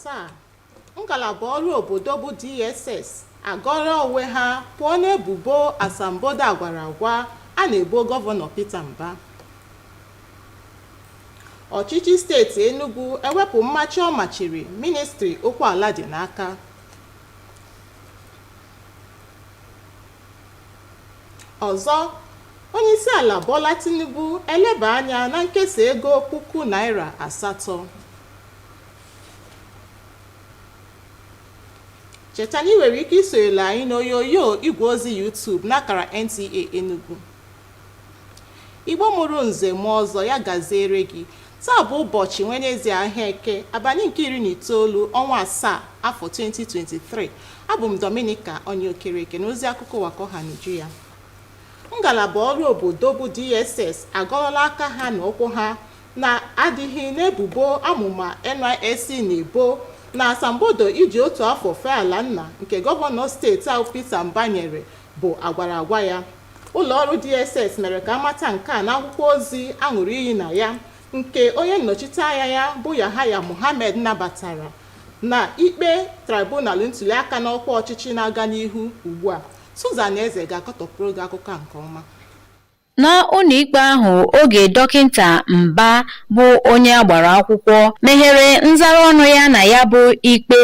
taa, ngalaba ọrụ obodo bụ DSS agọrọ onwe ha pụọ n'ebubo asambodo agwara agwa a na-ebo gọvanọ Peter Mbah. Ọchịchị steeti Enugu ewepụ mmachi ọ machiri ministri okwu ala dị n'aka. Ọzọ, onyeisi ala Bola Tinubu eleba anya na nkesa ego ₦8,000. Cheta na ị nwere ike isonyere anyị n'onyonyo igwe ozi YouTube n'akara NTA Enugu. Igbo mụrụ nze mụọ ọzọ, ya gaziere gị. Taa bụ ụbọchị Wenezdee ahịa Eke, abalị nke 19 ọnwa asaa afọ 2023. Abụ m Dominica Onyeokereke n'ozi akụkọ ụwa ọha Nigeria. Ngalaba ọrụ obodo bụ DSS agọrọla aka ha na ụkwụ ha na-adịghị n'ebubo amụma NYSC na-ebo na asambodo iji otu afọ fee ala nna nke gọvanọ steeti ahụ Peter Mbah nyere bụ agwara agwa ya. Ụlọọrụ DSS mere ka amata nke a n'akwụkwọ ozi aṅụrụ iyi na ya, nke onye nnọchite anya ya bụ Yahaya Mohammed nabatara na ikpe tribunal ntuliaka n'ọkwa ọchịchị na-aga n'ihu ugbu a. Susan Eze ga-akọtọpụrụ gị akụkọ nke ọma. Na ụlọikpe ahụ, oge dọkịta Mbah bụ onye agbara akwụkwọ meghere nzara ọnụ ya na ya bụ ikpe,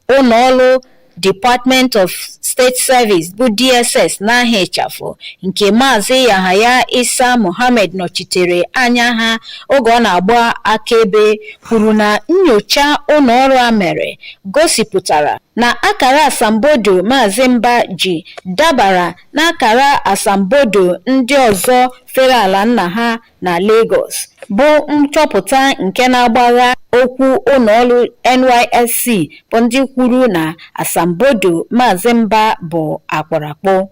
ụlọọrụ Department of State Service bụ DSS n'aha ịchafụ nke Maazị Yahaya Issa Mohammed nọchitere anya ha oge ọ na-agba akaebe, kwuru na nnyocha ụlọọrụ a mere gosipụtara na akara asambodo Maazị Mbah ji dabara n'akara asambodo ndị ọzọ fere ala nna ha na Lagos, bụ nchọpụta nke na-agbagha okwu ụlọọrụ NYSC bụ ndị kwuru na asambodo Maazị Mbah bụ akpụrụakpụ.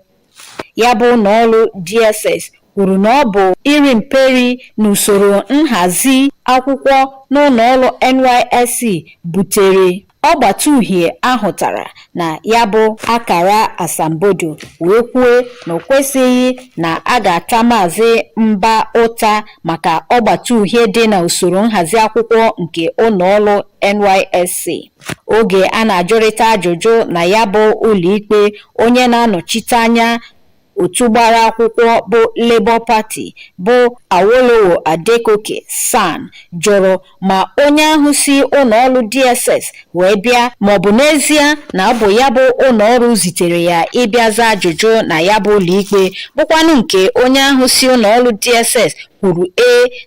Ya bụ ụlọọrụ DSS kwuru na ọ bụ iri mperi n'usoro nhazi akwụkwọ n'ụlọọrụ NYSC butere ọgbata uhie ahụtara na ya bụ akara asambodo, wee kwuo na o kwesịghị na a ga-ata Maazị Mbah ụta maka ọgbata uhie dị na usoro nhazi akwụkwọ nke ụlọọrụ NYSC. Oge a na-ajụrịta ajụjụ na ya bụ ụlọikpe, onye na-anọchite anya otu gbara akwụkwọ bụ Labour Party bụ Awolowo Adekoke San jụrụ ma onye ahụ si ụlọọrụ DSS wee bịa maọbụ n'ezie na ọ bụ ya bụ ụlọọrụ zitere ya ịbịa zaa ajụjụ na ya bụ ụlọikpe, bụkwanụ nke onye ahụ si ụlọọrụ DSS kwuru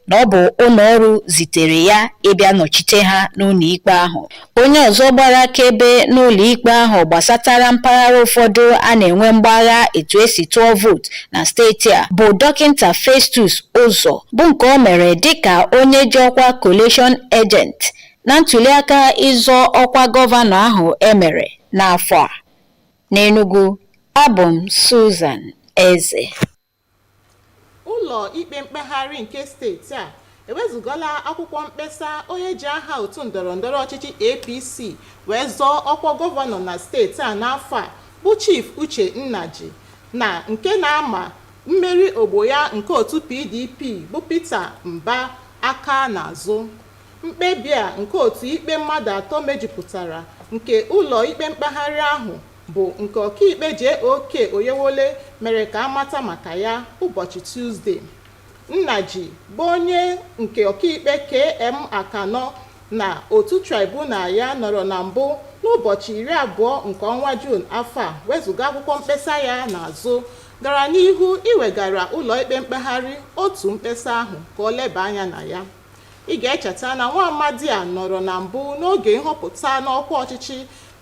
na ọ bụ ụlọọrụ zitere ya ịbịa nọchite ha n'ụlọikpe ahụ. Onye ọzọ gbara akaebe n'ụlọikpe ahụ gbasatara mpaghara ụfọdụ a na-enwe mgbagha etu esi tụọ vootu na steeti a bụ dọkịta Festus Ụzọ, bụ nke o mere dịka onye ji ọkwa collation agent na ntuliaka ịzọ ọkwa gọvanọ ahụ emere n'afọ a. N'Enugu, abụ m Susan Eze. Ụlọ ikpe mkpegharị nke steeti a ewezugala akwụkwọ mkpesa onye ji aha otu ndọrọndọrọ ọchịchị APC wee zọọ ọkwa gọvanọ na steeti a n'afọ a bụ Chief Uche Nnaji, na nke na-ama mmeri ogbo ya nke otu PDP bụ Peter Mbah aka n'azụ. Mkpebi a nke otu ikpe mmadụ atọ mejupụtara nke ụlọ ikpe mkpegharị ahụ bụ nke ọkaikpe JOK Oyewole mere ka amata maka ya ụbọchị Tuzdee. Nnaji bụ onye nke ọkaikpe KM Akanọ na otu tribunal ya nọrọ na mbụ n'ụbọchị 20 nke ọnwa Juun afọ a wezuga akwụkwọ mkpesa ya n'azụ, gara n'ihu iwegara ụlọ ikpe mkpegharị otu mkpesa ahụ ka o leba anya na ya. Ị ga-echeta na nwa amadi a nọrọ na mbụ n'oge nhọpụta n'ọkwa ọchịchị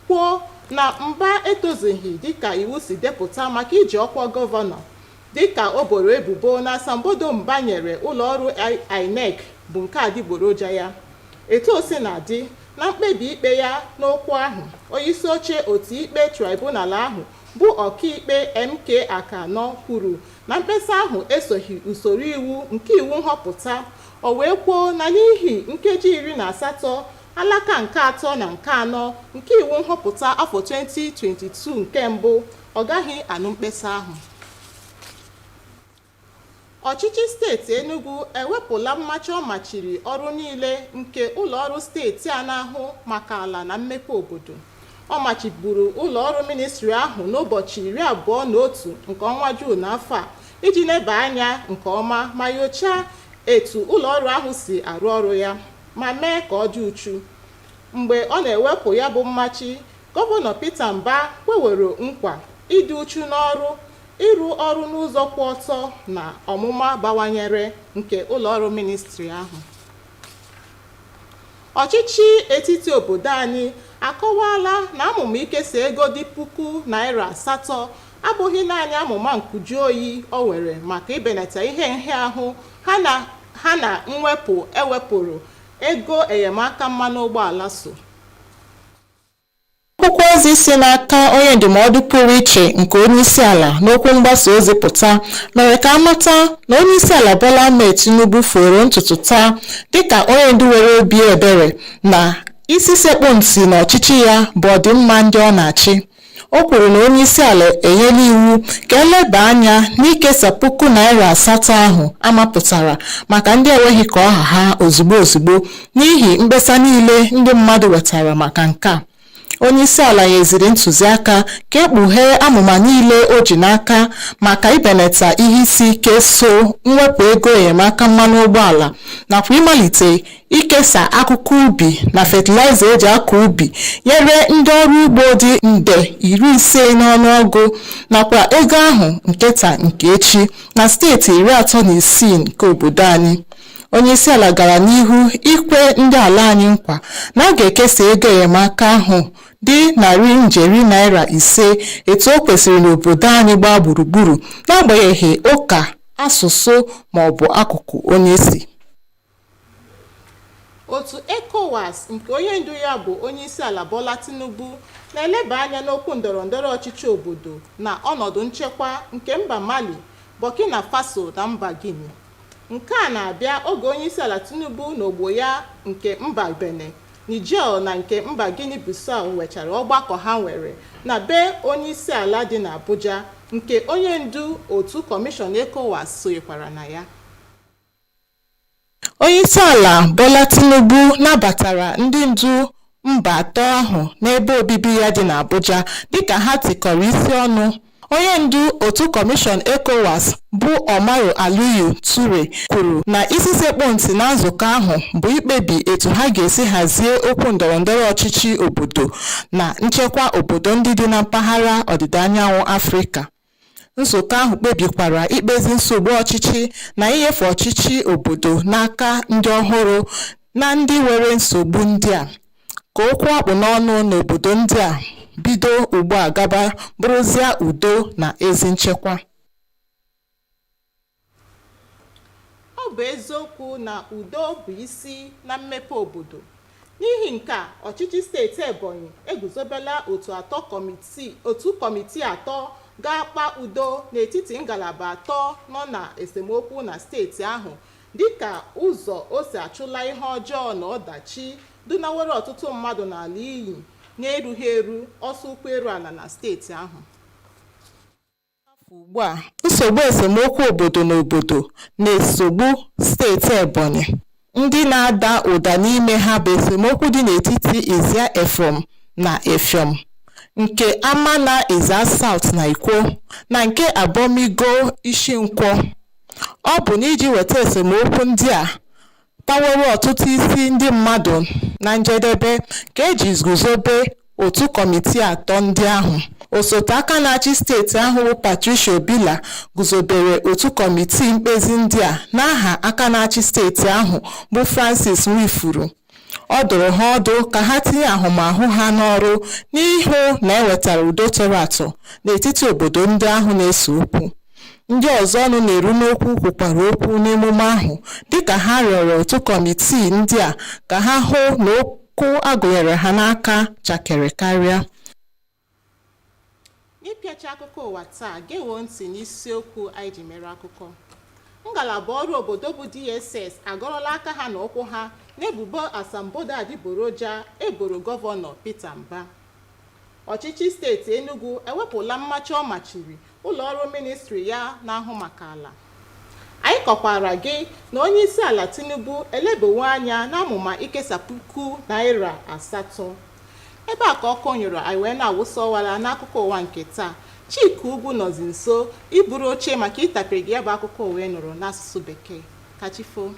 kwuo na Mbah etozughị dịka iwu si depụta maka iji ọkwa gọvanọ, dịka o boro ebubo na asambodo Mbah nyere ụlọọrụ INEC bụ nke adịgboroja ya. Etu o si na-adị, na mkpebi ikpe ya n'okwu ahụ, onyeisi oche otu ikpe tribunal ahụ bụ ọkaikpe MK Akanọ kwuru na mkpesa ahụ esoghị usoro iwu nke iwu nhọpụta. O wee kwuo na n'ihi nkeji 18 alaka nke 3 na nke 4 nke iwu nhọpụta afọ 2022 nke mbụ, ọ gaghị anụ mkpesa ahụ. ọchịchị steeti Enugu ewepụla mmachi ọ machiri ọrụ niile nke ụlọọrụ steeti a na-ahụ maka ala na mmepe obodo. Ọ machiburu ụlọọrụ ministri ahụ n'ụbọchị 21 nke ọnwa Juun n'afọ a iji leba anya nke ọma ma nyochaa etu ụlọọrụ ahụ si arụ ọrụ ya ma mee ka ọ dị uchu. Mgbe ọ na-ewepụ ya bụ mmachi, Gọvanọ Peter Mbah kwewere nkwa ịdị uchu n'ọrụ, ịrụ ọrụ n'ụzọ kwụ ọtọ na ọmụma bawanyere nke ụlọọrụ ministri ahụ. Ọchịchị etiti obodo anyị akọwala na amụma ikesa ego dị $8,000 abụghị naanị amụma nkụju oyi o nwere maka ibenata ihe nhịahụ ha na mwepụ ewepụrụ ego enyemaka mmanụ ụgbọala so. Akwụkwọ ozi si n'aka onye ndụmọdụ pụrụ iche nke onyeisiala n'okwu mgbasa ozi pụta mere ka amata na onyeisiala Bola Ahmed Tinubu foro ntutu taa dịka onye ndu nwere obi ebere na isi sekpụ ntị n'ọchịchị ya bụ ọdịmma ndị ọ na-achị. O kwuru na onyeisiala enyela iwu ka eleba anya n'ikesa $8,000 ahụ amapụtara maka ndị enweghị ka ọha ha ozugbo n'ihi mkpesa niile ndị mmadụ wetara maka nke a. Onyeisiala nyeziri ntụziaka ka ekpughee amụma niile o ji n'aka maka ibenata ihe isi ike so mwepụ ego enyemaka mmanụ ụgbọala nakwa ịmalite ikesa akụkụ ubi na fatịlaịza eji akọ ubi nyere ndị ọrụ ugbo dị nde 50 n'ọnụọgụ nakwa ego ahụ nke taa nke echi na steeti 36 nke obodo anyị. Onyeisiala gara n'ihu ikwe ndị ala anyị nkwa na a ga-ekesa ego enyemaka ahụ dị $500 etu o kwesịrị n'obodo anyị gbaa gburugburu n'agbanyeghị ụka, asụsụ ma ọ bụ akụkụ onye si. Otu ECOWAS nke onye ndu ya bụ onyeisiala Bola Tinubu na-eleba anya n'okwu ndọrọndọrọ ọchịchị obodo na ọnọdụ nchekwa nke mba Mali, Burkina Faso na mba Guinea. Nke a na-abịa oge onyeisiala Tinubu na ogbo ya nke mba Benin, Niger na nke mba Guinea Bissau nwechara ọgbakọ ha nwere na be onyeisiala dị n'Abuja nke onye ndu otu kọmishọn ECOWAS sonyekwara na ya. Onyeisiala Bola Tinubu nabatara ndị ndu mba atọ ahụ n'ebe obibi ya dị n'Abuja dịka ha tikọrọ isi ọnụ. Onye ndu otu kọmishọn ECOWAS bụ Umaru Aliyu Ture kwuru na isi sekpụ ntị na nzukọ ahụ bụ ikpebi etu ha ga-esi hazie okwu ndọrọndọrọ ọchịchị obodo na nchekwa obodo ndị dị na mpaghara ọdịda anyanwụ Afrịka. Nzukọ ahụ kpebikwara ikpezi nsogbu ọchịchị na inyefe ọchịchị obodo n'aka ndị ọhụrụ na ndị nwere nsogbu ndị a ka okwu akpụ n'ọnụ n'obodo ndị a bido ugbu a gaba bụrụzie udo na ezi nchekwa. Ọ bụ eziokwu na udo bụ isi na mmepe obodo. N'ihi nke a, ọchịchị steeti Ebonyi eguzobela otu kọmitii atọ ga-akpa udo n'etiti ngalaba atọ nọ na esemokwu na steeti ahụ dịka ụzọ o si achụla ihe ọjọọ na ọdachi dunawere ọtụtụ mmadụ n'ala iyi na-erughị eru ọsọ ụkwụ eru ala na steeti ahụ. Ugbu a, nsogbu esemokwu obodo na obodo na-esogbu steeti Ebonyi. Ndị na-ada ụda n'ime ha bụ esemokwu dị n'etiti Ezia Efọm na Efiọm, nke Amana Ezia South na Ikwo, na nke Abomigo Ishinkwọ. Ọ bụ n'iji weta esemokwu ndị a taworo ọtụtụ isi ndị mmadụ na njedebe ka eji guzobe otu kọmitii atọ ndị ahụ. Osote aka na-achị steeti ahụ bụ Patricia Obila guzobere otu kọmitii mkpezi ndị a n'aha aka na-achị steeti ahụ bụ Francis Nwifuru. Ọ dụrụ ha ọdụ ka ha tinye ahụmahụ ha n'ọrụ n'ihu na ewetara udo tọrọ atọ n'etiti obodo ndị ahụ na-ese okwu. Ndị ọzọ ọnụ na-eru n'okwu kwukwara okwu n'emume ahụ dịka ha rịọrọ otu kọmitii ndị a ka ha hụ na okwu agụnyere ha n'aka chakere karịa. N'ịpịacha akụkọ ụwa taa, gewo ntị n'isiokwu anyị ji mere akụkọ. Ngalaba ọrụ obodo bụ DSS agọrọla aka ha na ụkwụ ha n'ebubo asambodo adịgboroja eboro gọvanọ Peter Mbah. Ọchịchị steeti Enugu ewepụla mmachi ọ machiri ụlọọrụ ministri ya na-ahụ maka ala. anyị kọkwara gị na onye isi ala Tinubu elebewo anya n'amụma ikesa #8,000 ebe a ka ọkụ nyụrụ anyị wee na-awụsa ọwara n'akụkọ ụwa nke taa. Chika Ugwu nọzi nso iburu oche maka ịtapere gị ya bụ akụkọ ụwa nụrụ n'asụsụ Bekee. Kachifo.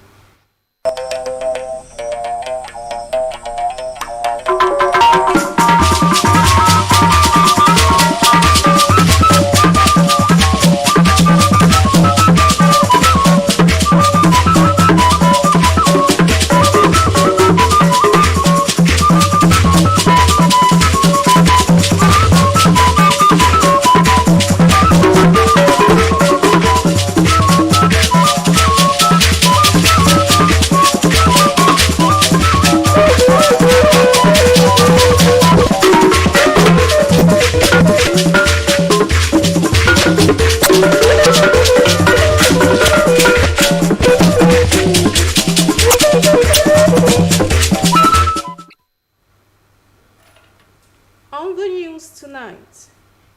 On the news tonight,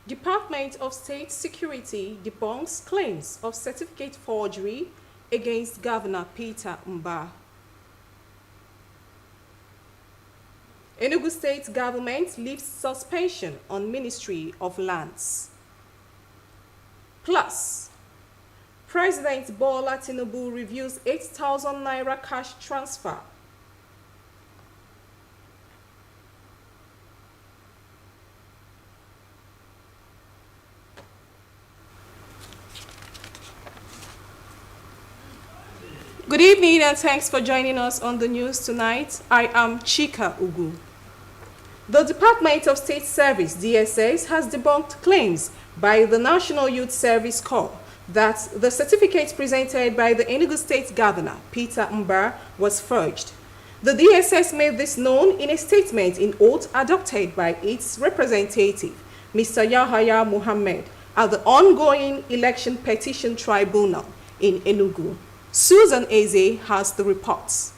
Department of State Security debunks claims of certificate forgery against Governor Peter Mba. Enugu State Government lifts suspension on Ministry of Lands. Plus, President Bola Tinubu reviews 8,000 naira cash transfer. Good evening and thanks for joining us on the news tonight. I am Chika Ugwu. The Department of State Service, DSS, has debunked claims by the National Youth Service Corps that the certificate presented by the Enugu State Governor, Peter Mba, was forged. The DSS made this known in a statement in oath adopted by its representative, Mr. Yahaya Muhammad, at the ongoing Election Petition Tribunal in Enugu. Susan Eze has the reports.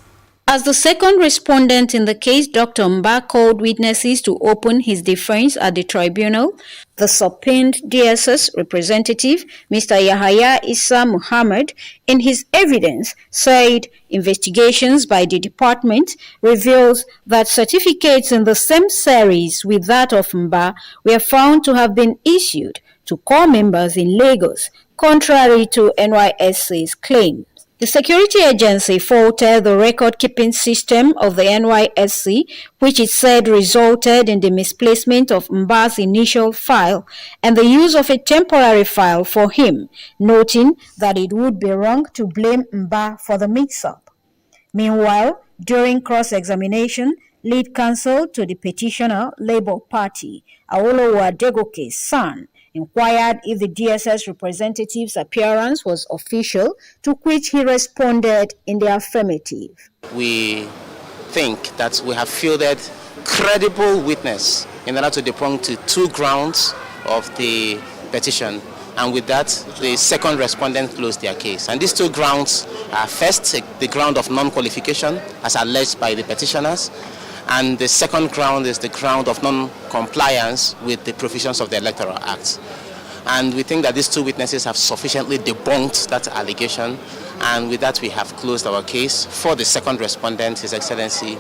As the second respondent in the case, Dr. Mba called witnesses to open his defense at the tribunal. The subpoenaed DSS representative, Mr. Yahaya Issa Muhammad, in his evidence said investigations by the department reveals that certificates in the same series with that of Mba were found to have been issued to corps members in Lagos, contrary to NYSC's claims. The security agency faulted the record-keeping system of the NYSC, which it said resulted in the misplacement of Mba's initial file and the use of a temporary file for him, noting that it would be wrong to blame Mba for the mix-up. Meanwhile, during cross-examination, lead counsel to the petitioner, Labour Party, Awolowo Adegoke's son, inquired if the DSS representative's appearance was official, to which he responded in the affirmative. We think that we have fielded credible witness in order to debunk to 2 grounds of the petition, and with that, the second respondent closed their case. And these 2 grounds are first, the ground of non-qualification as alleged by the petitioners, and the second ground is the ground of non-compliance with the provisions of the Electoral Act. And we think that these 2 witnesses have sufficiently debunked that allegation, and with that we have closed our case. For the second respondent, His Excellency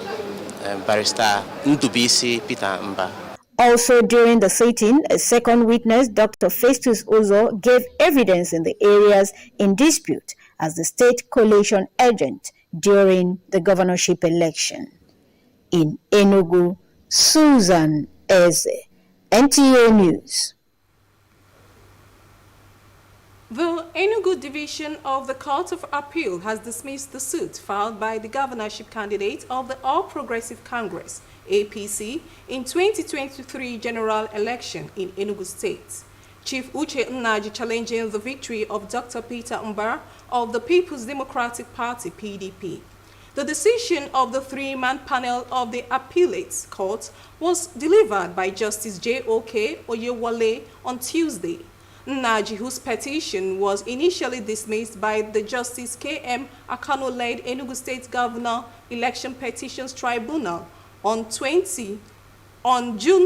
Barrister Ndubisi Peter Mba. Also during the sitting, a second witness, Dr. Festus Uzo, gave evidence in the areas in dispute as the state coalition agent during the governorship election. In Enugu, Susan Eze, NTA News. The Enugu Division of the Court of Appeal has dismissed the suit filed by the governorship candidate of the All Progressive Congress, APC, in 2023 general election in Enugu State. Chief Uche Nnaji challenging the victory of Dr. Peter Mba of the People's Democratic Party, PDP. The decision of the 3-man panel of the Appellate Court was delivered by Justice J.O.K. Oyewole on Tuesday. Nnaji, whose petition was initially dismissed by the Justice K.M. Akano-led Enugu State Governor Election Petitions Tribunal on June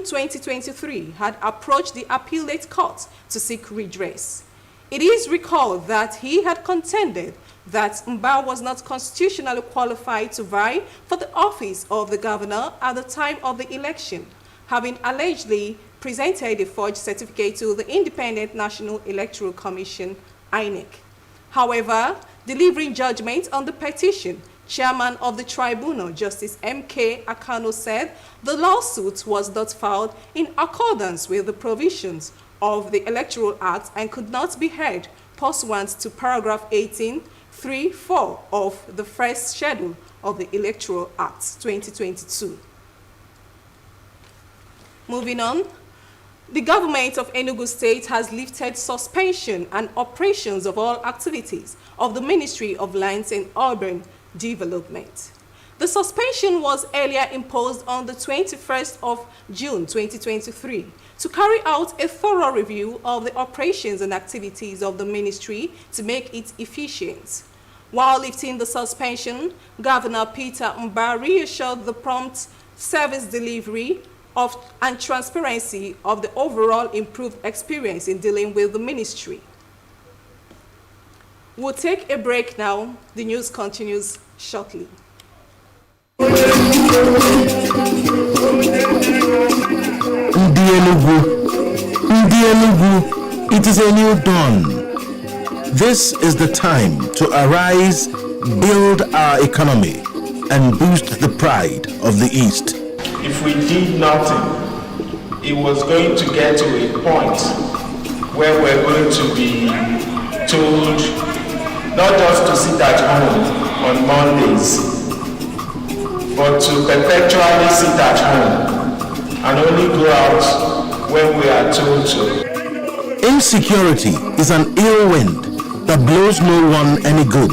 2023, had approached the Appellate Court to seek redress. It is recalled that he had contended that Mba was not constitutionally qualified to vie for the office of the governor at the time of the election, having allegedly presented a forged certificate to the Independent National Electoral Commission, INEC. However, delivering judgment on the petition, Chairman of the tribunal, Justice M.K. Akano, said the lawsuit was not filed in accordance with the provisions of the Electoral Act and could not be heard pursuant to paragraph 18(3)(4) of the first schedule of the Electoral Act 2022. Moving on, the government of Enugu State has lifted suspension and operations of all activities of the Ministry of Lands and Urban Development. The suspension was earlier imposed on the 21st of June 2023 to carry out a thorough review of the operations and activities of the ministry to make it efficient. While lifting the suspension, Governor Peter Mba reassured the prompt service delivery and transparency of the overall improved experience in dealing with the ministry. We'll take a break now. The news continues shortly. Ndi Enugu, it is a new dawn. This is the time to arise, build our economy, and boost the pride of the East. If we did nothing, it was going to get to a point where we're going to be told not just to sit at home on Mondays, but to perpetually sit at home and only go out when we are told to. Insecurity is an ill wind that blows no one any good.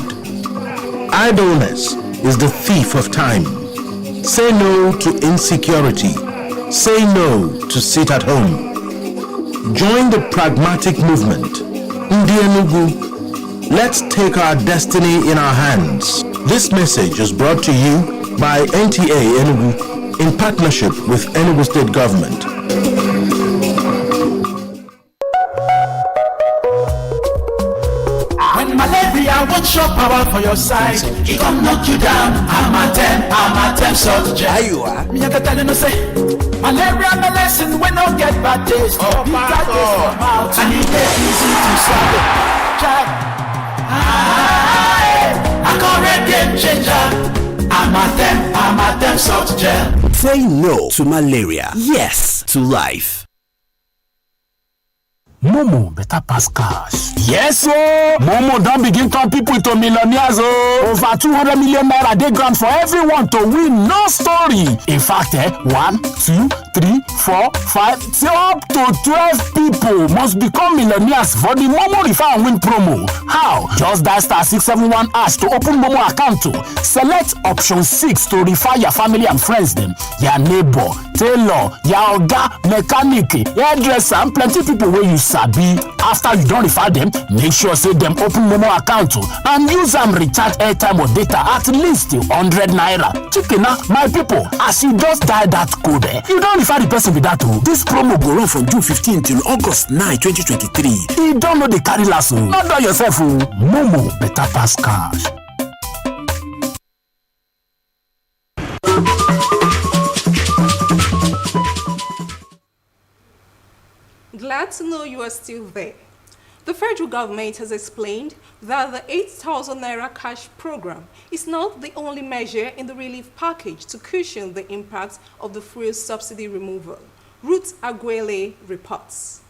Idleness is the thief of time. Say no to insecurity. Say no to sit at home. Join the pragmatic movement. Ndi Enugu, let's take our destiny in our hands. This message is brought to you by NTA Enugu in partnership with Enugu State Government. When malaria won't show power for your side, it gon' knock you down. I'm a temp salt gel. There you are. Me I can tell you no say, malaria no lesson when no get bad taste. Oh, bitter taste for mouth, and it dey easy to swallow. Check. I call red game changer. I'm a temp salt gel. Say no to malaria. Yes to life. Momo better pass cash. Yes, so Momo don't begin turn people to millionaires. Oh, over 200 million naira dey grant for everyone to win. No story. In fact, 1, 2, 3, 4, 5, up to 12 people must become millionaires for the Momo Refer and Win promo. How? Just dial *671# to open Momo account. Select option 6 to refer your family and friends them, your neighbor, tailor, your oga, mechanic, hairdresser, and plenty people where you sabi. After you don't refer them, make sure say them open Momo account and use them recharge airtime or data at least 100 naira. Chicken my people, as you just dial that code, you don't refer the person with that. This promo go run from June 15 till August 9, 2023. You don't know the carry lasso. Not do yourself. Momo better pass cash. Glad to know you are still there. The federal government has explained that the 8,000 naira cash program is not the only measure in the relief package to cushion the impact of the fuel subsidy removal. Ruth Aguele reports.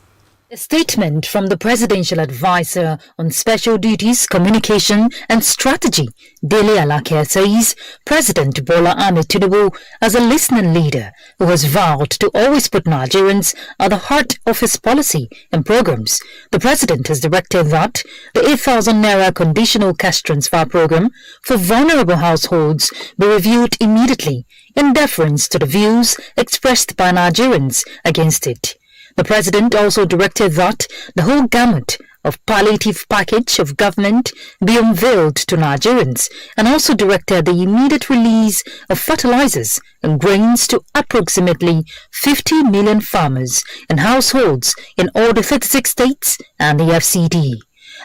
A statement from the Presidential Advisor on Special Duties, Communication and Strategy, Dele Alake, says President Bola Ahmed Tinubu, as a listening leader who has vowed to always put Nigerians at the heart of his policy and programs, the President has directed that the 8,000 naira conditional cash transfer program for vulnerable households be reviewed immediately in deference to the views expressed by Nigerians against it. The President also directed that the whole gamut of palliative package of government be unveiled to Nigerians and also directed the immediate release of fertilizers and grains to approximately 50 million farmers and households in all the 36 states and the FCD.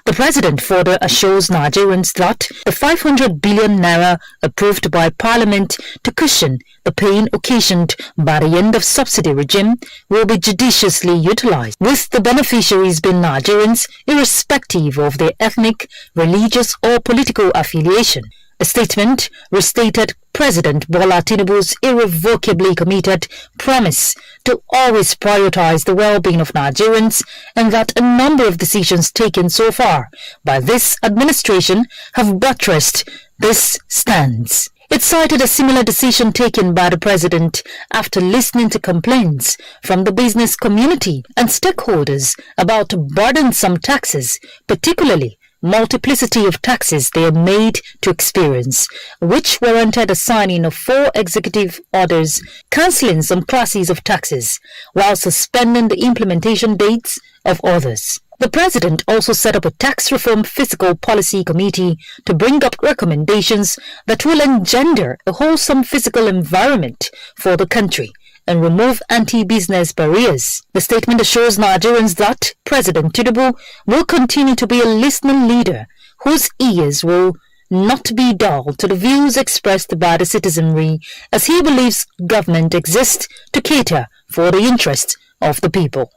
The president further assures Nigerians that the 500 billion naira approved by Parliament to cushion the pain occasioned by the end of subsidy regime will be judiciously utilized, with the beneficiaries being Nigerians irrespective of their ethnic, religious or political affiliation. A statement restated President Bola Tinubu's irrevocably committed promise to always prioritize the well-being of Nigerians, and that a number of decisions taken so far by this administration have buttressed this stance. It cited a similar decision taken by the president after listening to complaints from the business community and stakeholders about burdensome taxes, particularly multiplicity of taxes they are made to experience, which warranted a signing of 4 executive orders cancelling some classes of taxes while suspending the implementation dates of others. The president also set up a tax reform fiscal policy committee to bring up recommendations that will engender a wholesome fiscal environment for the country and remove anti-business barriers. The statement assures Nigerians that President Tinubu will continue to be a listening leader whose ears will not be dull to the views expressed by the citizenry, as he believes government exists to cater for the interests of the people.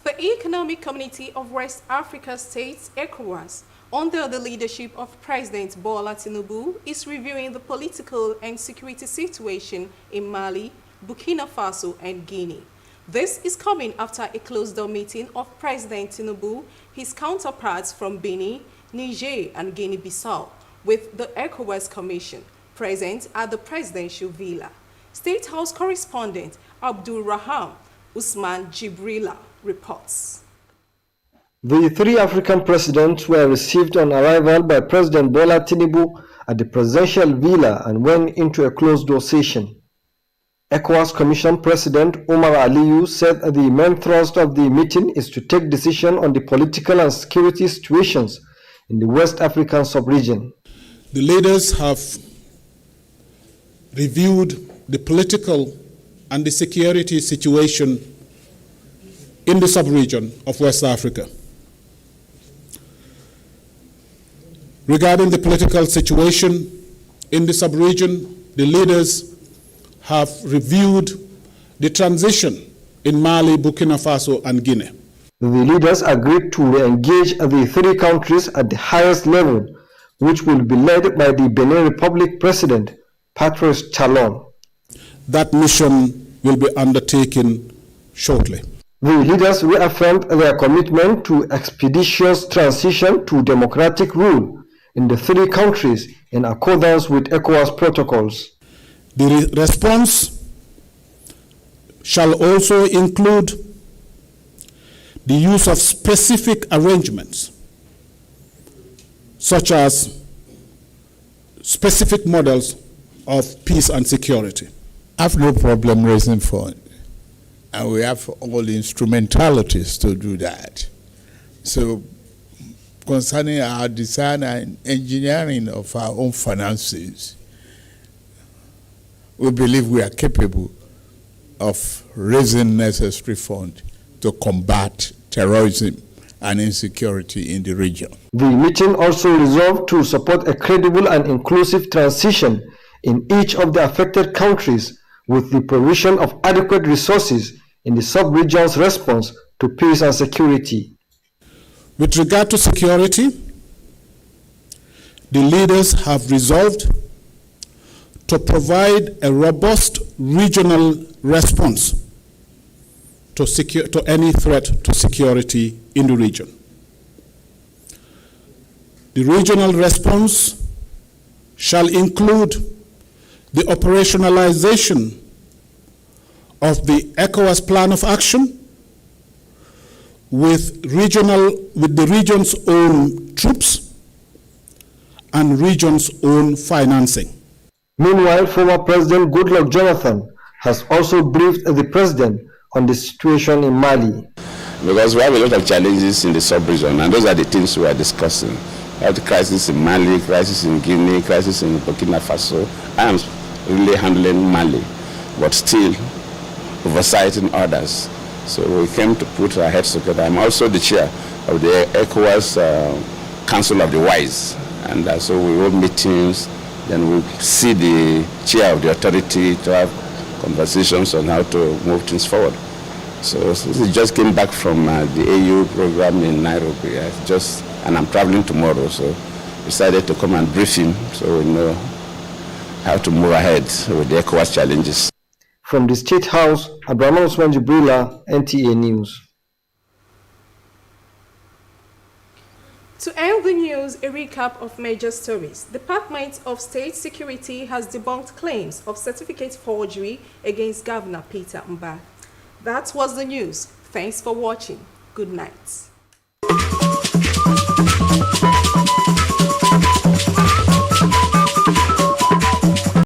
The Economic Community of West Africa States, ECOWAS, under the leadership of President Bola Tinubu, is reviewing the political and security situation in Mali, Burkina Faso, and Guinea. This is coming after a closed-door meeting of President Tinubu, his counterparts from Benin, Niger, and Guinea-Bissau, with the ECOWAS Commission present at the presidential villa. State House correspondent Abdul Raham Usman Jibrila reports. The 3 African presidents were received on arrival by President Bola Tinubu at the presidential villa and went into a closed-door session. ECOWAS Commission President Omar Aliyu said the main thrust of the meeting is to take decision on the political and security situations in the West African sub-region. The leaders have reviewed the political and the security situation in the sub-region of West Africa. Regarding the political situation in the sub-region, the leaders have reviewed the transition in Mali, Burkina Faso, and Guinea. The leaders agreed to re-engage the 3 countries at the highest level, which will be led by the Benin Republic President, Patrice Talon. That mission will be undertaken shortly. The leaders reaffirmed their commitment to expeditious transition to democratic rule in the 3 countries in accordance with ECOWAS protocols. The response shall also include the use of specific arrangements, such as specific models of peace and security. I have no problem raising funds, and we have all the instrumentalities to do that. So, concerning our design and engineering of our own finances, we believe we are capable of raising necessary funds to combat terrorism and insecurity in the region. The meeting also resolved to support a credible and inclusive transition in each of the affected countries with the provision of adequate resources in the sub-region's response to peace and security. With regard to security, the leaders have resolved to provide a robust regional response to any threat to security in the region. The regional response shall include the operationalization of the ECOWAS plan of action with the region's own troops and region's own financing. Meanwhile, former President Goodluck Jonathan has also briefed the president on the situation in Mali. Because we have a lot of challenges in the sub-region, and those are the things we are discussing. We have the crisis in Mali, crisis in Guinea, crisis in Burkina Faso. I am really handling Mali, but still oversighting others. So we came to put our heads together. I'm also the chair of the ECOWAS Council of the Wise. And so we hold meetings, then we see the chair of the authority to have conversations on how to move things forward. So we just came back from the AU program in Nairobi. And I'm traveling tomorrow, so decided to come and brief him so we know how to move ahead with the ECOWAS challenges. From the State House, Abraham Osman Jibrila, NTA News. To end the news, a recap of major stories. Department of State Security has debunked claims of certificate forgery against Governor Peter Mba. That was the news. Thanks for watching. Good night.